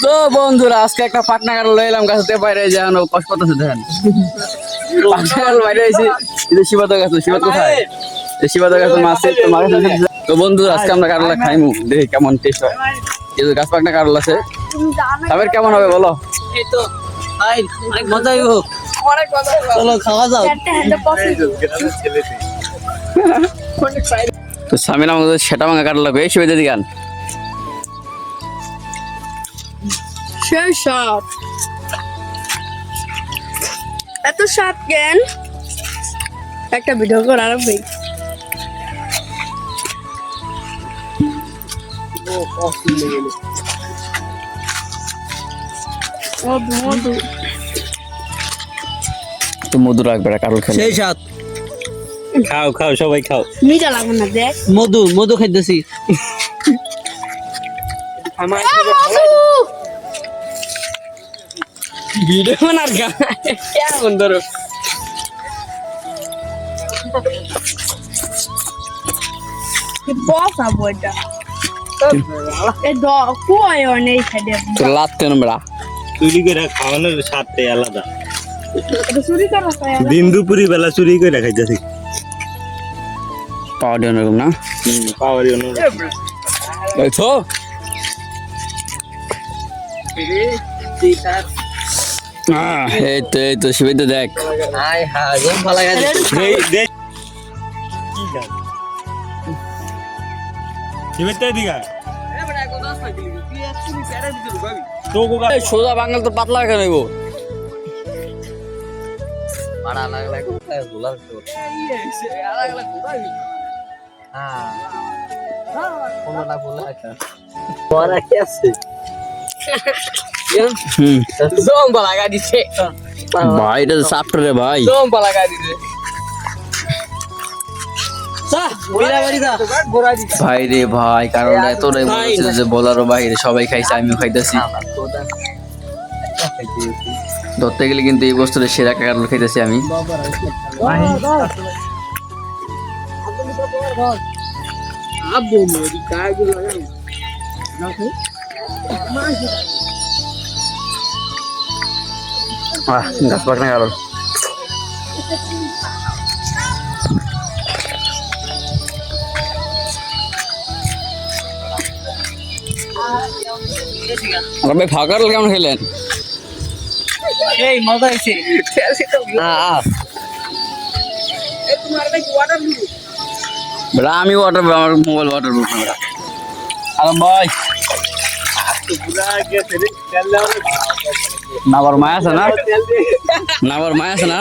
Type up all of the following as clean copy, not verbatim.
তো বন্ধুরা আজকে একটা পাটনা কারণ লইলাম গাছতে বাইরে যানো কষ্ট করতেছে দেখেন পাটনা কারণ বাইরে আইছি এই শিবাদ গাছ শিবাদ কোথায় এই শিবাদ গাছ মাছে তো মাছ তো বন্ধুরা আজকে আমরা কারলা খাইমু দেখি কেমন টেস্ট হয় এই যে গাছ পাটনা কারলা আছে তারপর কেমন হবে বলো এই তো আই অনেক মজা হইব অনেক মজা চলো খাওয়া যাও তো সামিনা আমাদের সেটা ভাঙা কারলা এই শিবাদ দিগান সেই স্বাদ এত স্বাদ কেন একটা ভিডিও কর আর ভাই মধু তো মধু রাখবে কারল খেলে সেই স্বাদ খাও খাও সবাই খাও মিঠা লাগবে না দেখ মধু মধু খাইতেছি ভিডিও বানার গান কেমন ধরো বসা বইটা এ দ কুয়ায় অনেক খাইতে তো লাতে নোংরা চুরি করে খাওয়ানোর স্বাদটাই আলাদা এটা চুরি করা হয় দিন দুপুরি বেলা চুরি করে খাইতেছি পাওয়া দিয়ে এরকম না পাওয়ারি এই তো এই তো শিবিত দেখ আই হ্যাঁ গম ভালো লাগে সোজা বাঙাল তো পাতলা কেন নেবো পাড়া লাগলা কোথায় গোলার তো হ্যাঁ কোনটা বলে একটা পড়া কি আছে জম লাগা দিছে ভাই এটা সাফট রে ভাই জম লাগা দিছে ভাই রে ভাই কারণ এতটাই বলছে যে বলারও বাইরে সবাই খাইছে আমিও খাইতেছি ধরতে গেলে কিন্তু এই বছরের সেরা কারণ খাইতেছি আমি গাছ পাকনা কারণ ভাই ফাঁকা কেমন খেলেন এই মজা হইছে আমি ওয়াটার আমার মোবাইল ওয়াটার প্রুফ আলম ভাই নাবার মায় আছে না নাবার মায় আছে না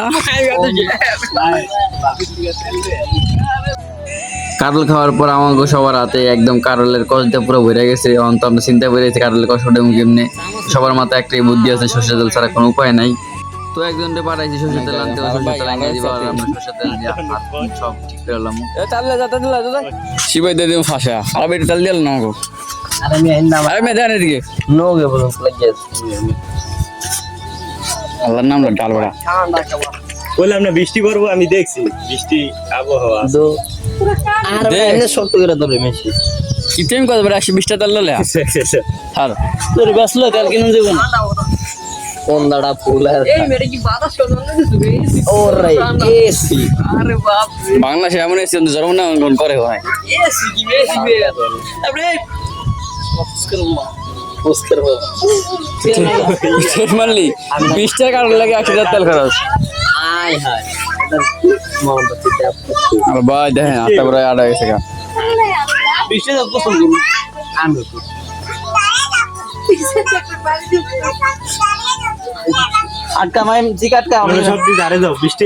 কারল খাওয়ার পর আমাকে সবার হাতে একদম কারলের কষটা পুরো ভরে গেছে এখন তো আমরা চিন্তা করে কারলের কষটা কেমনে সবার মাথায় একটাই বুদ্ধি আছে সরষের তেল ছাড়া কোনো উপায় নাই তো একজনকে পাঠাইছি সরষের তেল আনতে সরষের তেল আনিয়ে দিবা আমরা সরষের তেল দিয়ে সব ঠিক করে এলাম শিবাই দিয়ে দিলাম ফাঁসা আর বেটে তেল দিলাম না আমাকে আরে আমি আইন না আরে মেয়ে দেন এদিকে নো গে বলো লাগে আল্লাহর নাম ডাল বড়া বললাম না বৃষ্টি পড়বো আমি দেখছি বৃষ্টি আবহাওয়া দো আর এনে শক্ত করে ধরে মেশি কি তুমি কত বড় 120টা তেল ললে আর তোর বাসলো তেল কিনে দেব না কোন দাড়া ফুল আর এই মেরে কি বাতাস শোনো না ওরে এসি আরে বাপ বাংলাদেশে এমন এসে জন্ম না করে হয় এসি কি বেশি বে তারপরে পুষ্কর মানলি 20টার কারণ লাগে 1000 তেল খরচ আয় হায় মন তো চাপ আর ভাই দেখেন আটা বড় আটা গেছে গা বৃষ্টি তো পছন্দ আমি তো আটকা মাই জিকাটকা সব দিকে আরে যাও বৃষ্টি